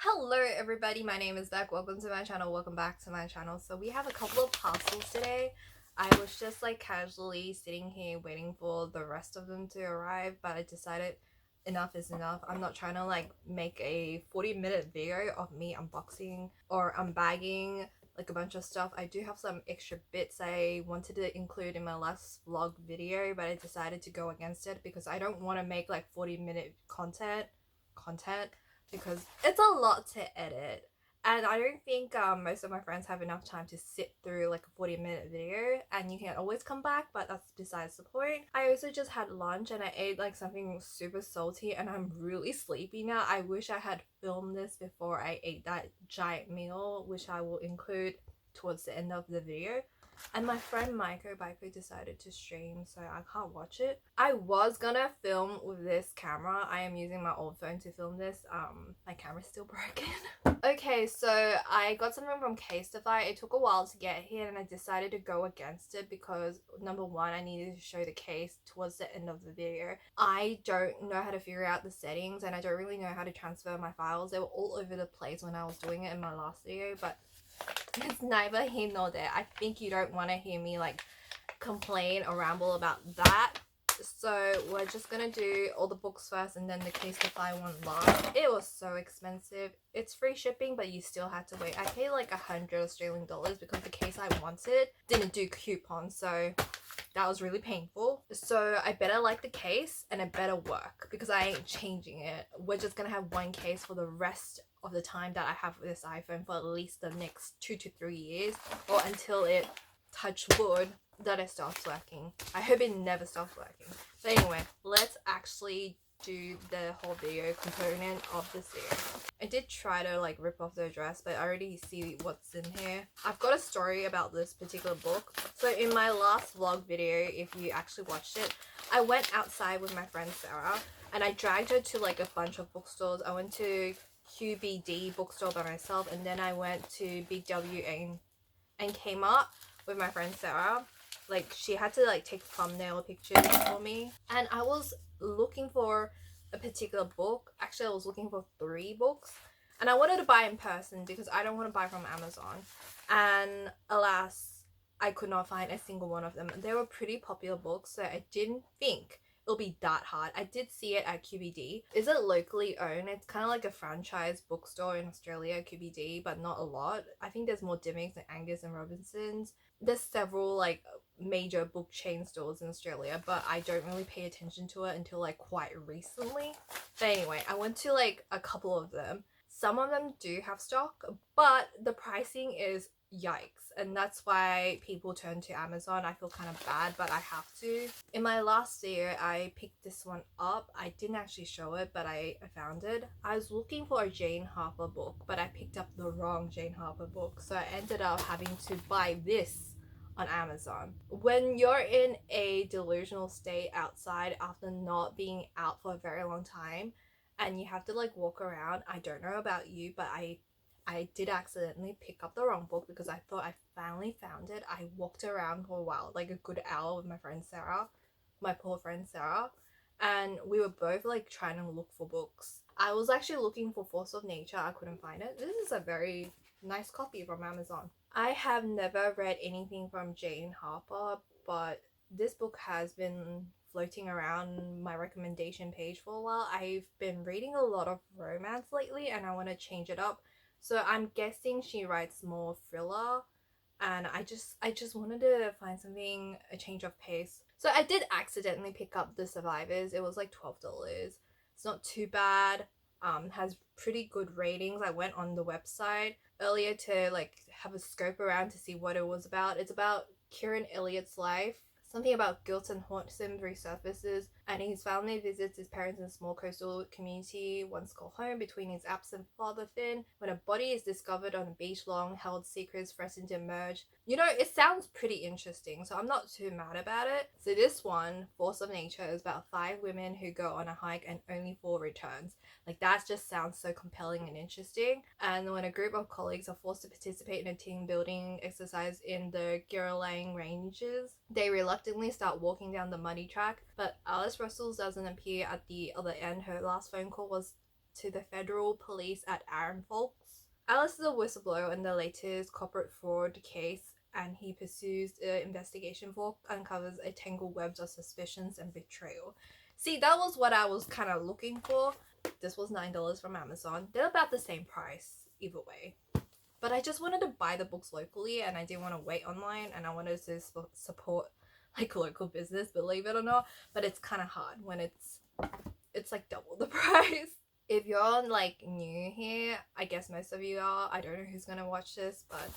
Hello everybody, my name is Beck. Welcome to my channel. Welcome back to my channel. So we have a couple of parcels today. I was just like casually sitting here waiting for the rest of them to arrive, but I decided enough is enough. I'm not trying to like make a 40-minute video of me unboxing or unbagging like a bunch of stuff. I do have some extra bits I wanted to include in my last vlog video, but I decided to go against it because I don't want to make like 40-minute content because it's a lot to edit, and I don't think most of my friends have enough time to sit through like a 40-minute video, and you can always come back, but that's besides the point. I also just had lunch and I ate like something super salty and I'm really sleepy now. I wish I had filmed this before I ate that giant meal, which I will include towards the end of the video. And my friend Baiko decided to stream, so I can't watch it. I was gonna film with this camera. I am using my old phone to film this. My camera's still broken. Okay, so I got something from Casetify. It took a while to get here and I decided to go against it because number one, I needed to show the case towards the end of the video. I don't know how to figure out the settings and I don't really know how to transfer my files. They were all over the place when I was doing it in my last video, but it's neither here nor there. I think you don't want to hear me like complain or ramble about that. So we're just gonna do all the books first and then the Casetify one last. It was so expensive. It's free shipping, but you still had to wait. I paid like 100 Australian dollars because the case I wanted didn't do coupons, so that was really painful. So I better like the case and it better work because I ain't changing it. We're just gonna have one case for the rest of the time that I have this iPhone for at least the next 2 to 3 years, or until it, touch wood, that it stops working. I hope it never stops working. But anyway, let's actually do the whole video component of this video. I did try to like rip off the address, but I already see what's in here. I've got a story about this particular book. So in my last vlog video, if you actually watched it, I went outside with my friend Sarah and I dragged her to like a bunch of bookstores. I went to QBD bookstore by myself, and then I went to Big W and came up with my friend Sarah. Like, she had to like take thumbnail pictures for me, and I was looking for a particular book. Actually, I was looking for 3 books, and I wanted to buy in person because I don't want to buy from Amazon, and alas, I could not find a single one of them. They were pretty popular books, so I didn't think it'll be that hard. I did see it at QBD. Is it locally owned? It's kind of like a franchise bookstore in Australia, QBD, but not a lot. I think there's more Dymocks and Angus and Robinsons. There's several like major book chain stores in Australia, but I don't really pay attention to it until like quite recently. But anyway, I went to like a couple of them. Some of them do have stock, but the pricing is yikes, and that's why people turn to Amazon. I feel kind of bad, but I have to. In my last year, I picked this one up. I didn't actually show it, but I found it. I was looking for a Jane Harper book, but I picked up the wrong Jane Harper book, so I ended up having to buy this on Amazon. When you're in a delusional state outside after not being out for a very long time and you have to like walk around, I don't know about you, but I did accidentally pick up the wrong book because I thought I finally found it. I walked around for a while, like a good hour, with my friend Sarah, my poor friend Sarah, and we were both like trying to look for books. I was actually looking for Force of Nature. I couldn't find it. This is a very nice copy from Amazon. I have never read anything from Jane Harper, but this book has been floating around my recommendation page for a while. I've been reading a lot of romance lately and I want to change it up. So I'm guessing she writes more thriller, and I just wanted to find something, a change of pace. So I did accidentally pick up The Survivors. It was like $12. It's not too bad. Has pretty good ratings. I went on the website earlier to like have a scope around to see what it was about. It's about Kieran Elliott's life. Something about guilt and haunts him resurfaces, and his family visits his parents in a small coastal community once called home between his absent father Finn. When a body is discovered on a beach, long held secrets threaten to emerge. You know, it sounds pretty interesting, so I'm not too mad about it. So this one, Force of Nature, is about 5 women who go on a hike and only 4 returns. Like, that just sounds so compelling and interesting. And when a group of colleagues are forced to participate in a team building exercise in the Girlang Ranges, they reluctantly start walking down the muddy track. But Alice Russell doesn't appear at the other end. Her last phone call was to the federal police at Aaron Folks. Alice is a whistleblower in the latest corporate fraud case, and he pursues the investigation. Falk uncovers a tangled web of suspicions and betrayal. See, that was what I was kind of looking for. This was $9 from Amazon. They're about the same price either way. But I just wanted to buy the books locally, and I didn't want to wait online, and I wanted to support like local business, believe it or not. But it's kind of hard when it's like double the price. If you're like new here, I guess most of you are. I don't know who's gonna watch this, but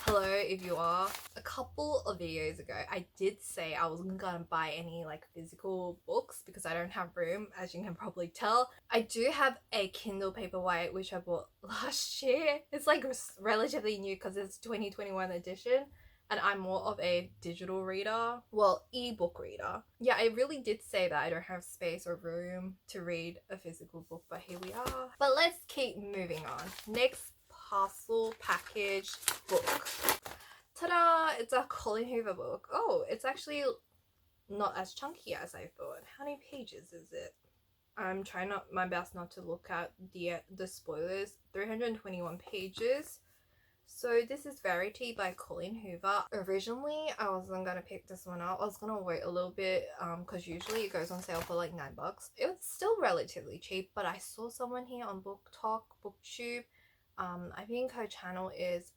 hello if you are. A couple of videos ago, I did say I wasn't gonna buy any like physical books because I don't have room, as you can probably tell. I do have a Kindle Paperwhite which I bought last year. It's like relatively new because it's 2021 edition. And I'm more of a digital reader, well, ebook reader. Yeah, I really did say that I don't have space or room to read a physical book, but here we are. But let's keep moving on. Next parcel package book. Ta-da! It's a Colin Hoover book. Oh, it's actually not as chunky as I thought. How many pages is it? I'm trying my best not to look at the spoilers. 321 pages. So this is Verity by Colin Hoover. Originally, I wasn't gonna pick this one up. I was gonna wait a little bit because usually it goes on sale for like $9. It was still relatively cheap, but I saw someone here on Book Talk, BookTube. I think her channel is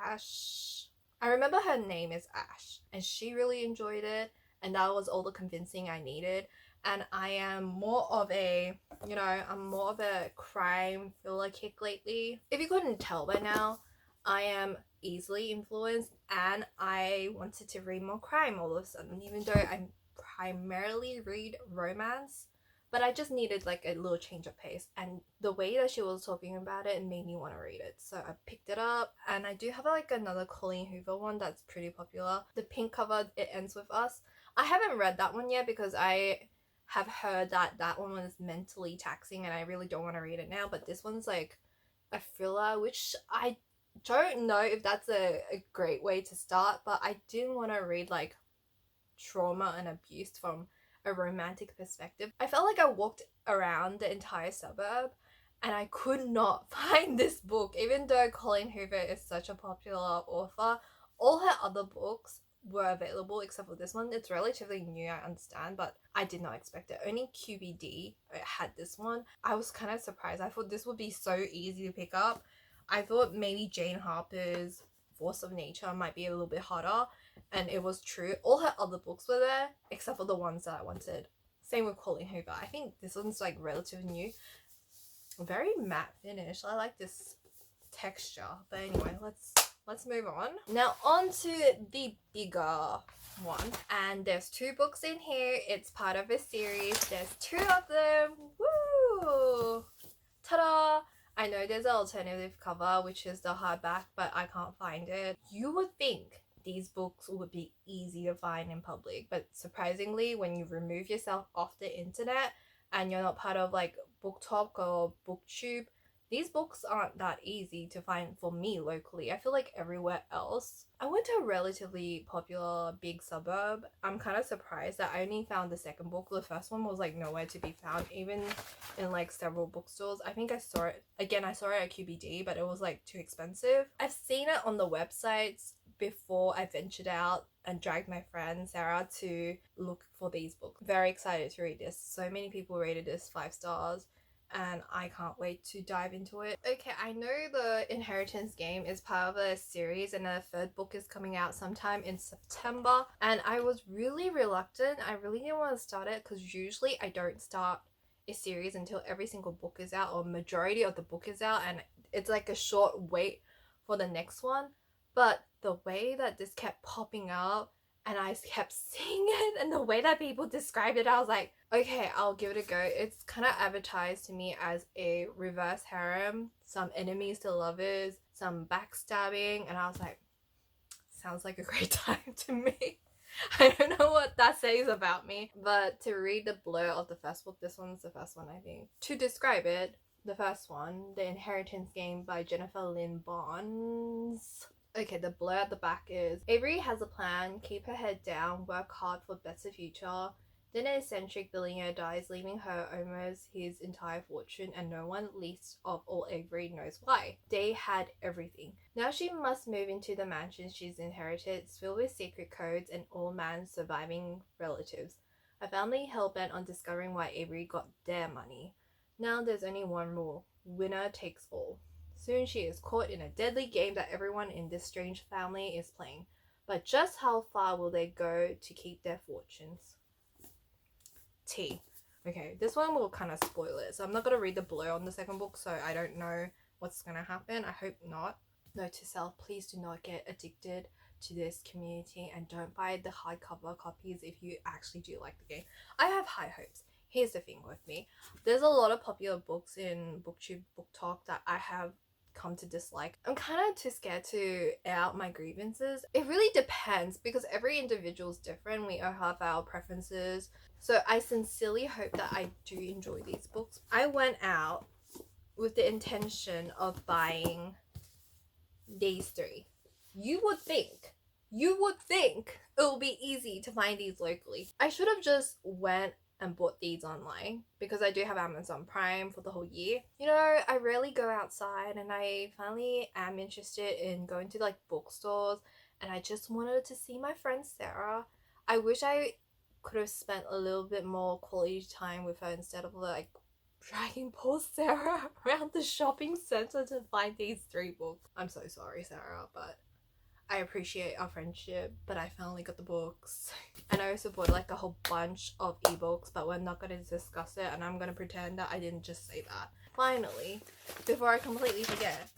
Ash. I remember her name is Ash, and she really enjoyed it, and that was all the convincing I needed. And I am more of a, I'm more of a crime thriller kick lately. If you couldn't tell by now, I am easily influenced, and I wanted to read more crime all of a sudden, even though I primarily read romance. But I just needed like a little change of pace, and the way that she was talking about it made me want to read it. So I picked it up, and I do have like another Colleen Hoover one that's pretty popular. The pink cover, It Ends With Us. I haven't read that one yet because I have heard that that one was mentally taxing, and I really don't want to read it now. But this one's like a thriller, which I don't know if that's a great way to start, but I didn't want to read like trauma and abuse from a romantic perspective. I felt like I walked around the entire suburb and I could not find this book, even though Colleen Hoover is such a popular author. All her other books were available except for this one. It's relatively new, I understand, but I did not expect it. Only QBD had this one. I was kind of surprised. I thought this would be so easy to pick up. I thought maybe Jane Harper's Force of Nature might be a little bit harder, and it was true. All her other books were there, except for the ones that I wanted. Same with Colleen Hoover. I think this one's like relatively new. Very matte finish. I like this texture. But anyway, let's move on. Now on to the bigger one. And there's 2 books in here. It's part of a series. There's 2 of them. Woo! Ta-da! I know there's an alternative cover, which is the hardback, but I can't find it. You would think these books would be easy to find in public, but surprisingly, when you remove yourself off the internet and you're not part of like BookTok or BookTube, these books aren't that easy to find for me locally. I feel like everywhere else. I went to a relatively popular big suburb. I'm kind of surprised that I only found the second book. The first one was like nowhere to be found, even in like several bookstores. I think I saw it at QBD, but it was like too expensive. I've seen it on the websites before I ventured out and dragged my friend Sarah to look for these books. Very excited to read this. So many people rated this 5 stars. And I can't wait to dive into it. Okay, I know the Inheritance Game is part of a series, and the 3rd book is coming out sometime in September, and I was really reluctant. I really didn't want to start it because usually I don't start a series until every single book is out, or majority of the book is out, and it's like a short wait for the next one. But the way that this kept popping up and I kept seeing it, and the way that people described it, I was like, okay, I'll give it a go. It's kind of advertised to me as a reverse harem, some enemies to lovers, some backstabbing, and I was like, sounds like a great time to me. I don't know what that says about me, but to read the blur of the first book, this one's the first one, I think. To describe it, the first one, The Inheritance Game by Jennifer Lynn Barnes. Okay, the blur at the back is, Avery has a plan, keep her head down, work hard for a better future. Then an eccentric billionaire dies, leaving her almost his entire fortune, and no one, least of all Avery, knows why. They had everything. Now she must move into the mansion she's inherited. It's filled with secret codes and all man's surviving relatives. A family hell-bent on discovering why Avery got their money. Now there's only one rule: winner takes all. Soon she is caught in a deadly game that everyone in this strange family is playing. But just how far will they go to keep their fortunes? T. Okay, this one will kind of spoil it, so I'm not going to read the below on the second book, so I don't know what's going to happen. I hope not. Note to self, please do not get addicted to this community and don't buy the hardcover copies if you actually do like the game. I have high hopes. Here's the thing with me. There's a lot of popular books in BookTube, Book Talk that I have come to dislike. I'm kind of too scared to air out my grievances. It really depends because every individual is different. We all have our preferences. So I sincerely hope that I do enjoy these books. I went out with the intention of buying these three. You would think it will be easy to find these locally. I should have just went and bought these online because I do have Amazon Prime for the whole year. You know, I rarely go outside and I finally am interested in going to like bookstores, and I just wanted to see my friend Sarah. I wish I could have spent a little bit more quality time with her instead of like dragging poor Sarah around the shopping center to find these three books. I'm so sorry, Sarah, but I appreciate our friendship, but I finally got the books. And I also bought like a whole bunch of ebooks, but we're not going to discuss it, and I'm going to pretend that I didn't just say that. Finally, before I completely forget,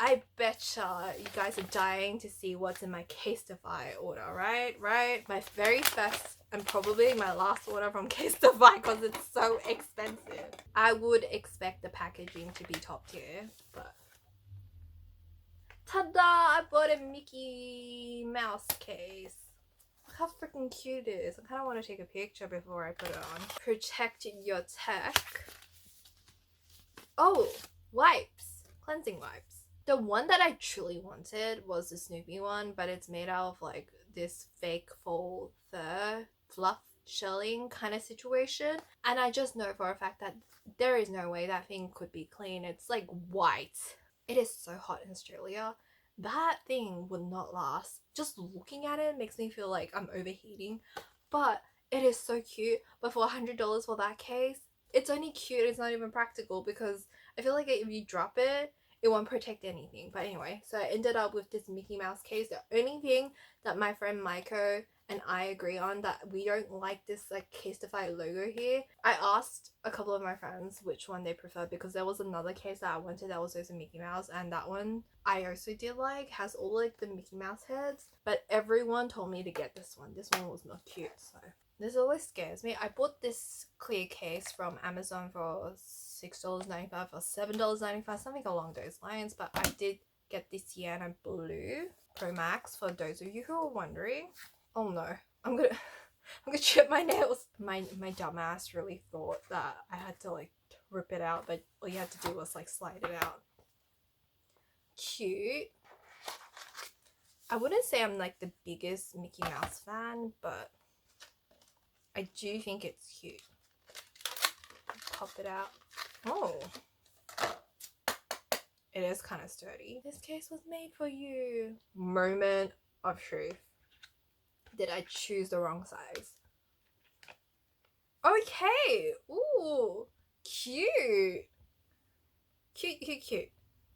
I betcha you guys are dying to see what's in my Casetify order, right? My very first and probably my last order from Casetify because it's so expensive. I would expect the packaging to be top tier, but ta-da! I bought a Mickey Mouse case. Look how freaking cute it is. I kind of want to take a picture before I put it on. Protect your tech. Oh, wipes. Cleansing wipes. The one that I truly wanted was the Snoopy one, but it's made out of like this fake faux fur fluff shelling kind of situation. And I just know for a fact that there is no way that thing could be clean. It's like white. It is so hot in Australia. That thing would not last. Just looking at it makes me feel like I'm overheating. But it is so cute. But for $100 for that case, it's only cute. It's not even practical because I feel like if you drop it, it won't protect anything. But anyway, so I ended up with this Mickey Mouse case. The only thing that my friend Maiko and I agree on that we don't like this like Casetify logo here. I asked a couple of my friends which one they prefer because there was another case that I wanted that was also Mickey Mouse, and that one I also did like, has all like the Mickey Mouse heads, but everyone told me to get this one. This one was not cute, so this always scares me. I bought this clear case from Amazon for $6.95 or $7.95, something along those lines, but I did get this Sienna Blue Pro Max for those of you who are wondering. Oh no, I'm gonna chip my nails. My dumbass really thought that I had to like rip it out, but all you had to do was like slide it out. Cute. I wouldn't say I'm like the biggest Mickey Mouse fan, but I do think it's cute. Pop it out. Oh, it is kind of sturdy. This case was made for you. Moment of truth. Did I choose the wrong size? Okay. Ooh, cute. Cute.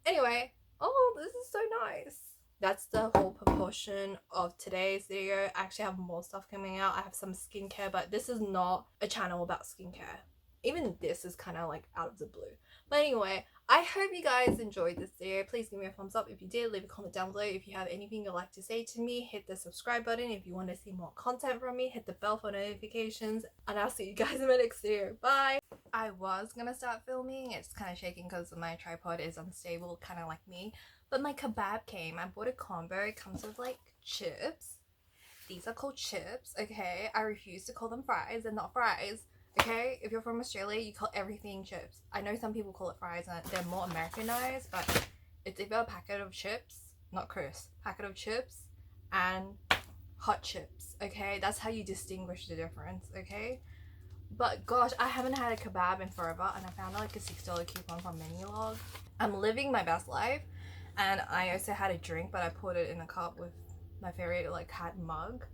Anyway, oh, this is so nice. That's the whole proportion of today's video. I actually have more stuff coming out. I have some skincare, but this is not a channel about skincare. Even this is kind of like out of the blue. But anyway, I hope you guys enjoyed this video. Please give me a thumbs up if you did. Leave a comment down below if you have anything you'd like to say to me. Hit the subscribe button if you want to see more content from me. Hit the bell for notifications. And I'll see you guys in my next video. Bye! I was gonna start filming. It's kind of shaking because my tripod is unstable, kind of like me. But my kebab came. I bought a combo. It comes with like chips. These are called chips, okay? I refuse to call them fries. They're not fries. Okay, if you're from Australia, you call everything chips. I know some people call it fries and they're more Americanized, but it's either a packet of chips, not crisp, packet of chips and hot chips, okay? That's how you distinguish the difference, okay? But gosh, I haven't had a kebab in forever, and I found like a $6 coupon from Menulog. I'm living my best life, and I also had a drink, but I put it in a cup with my favorite like cat mug.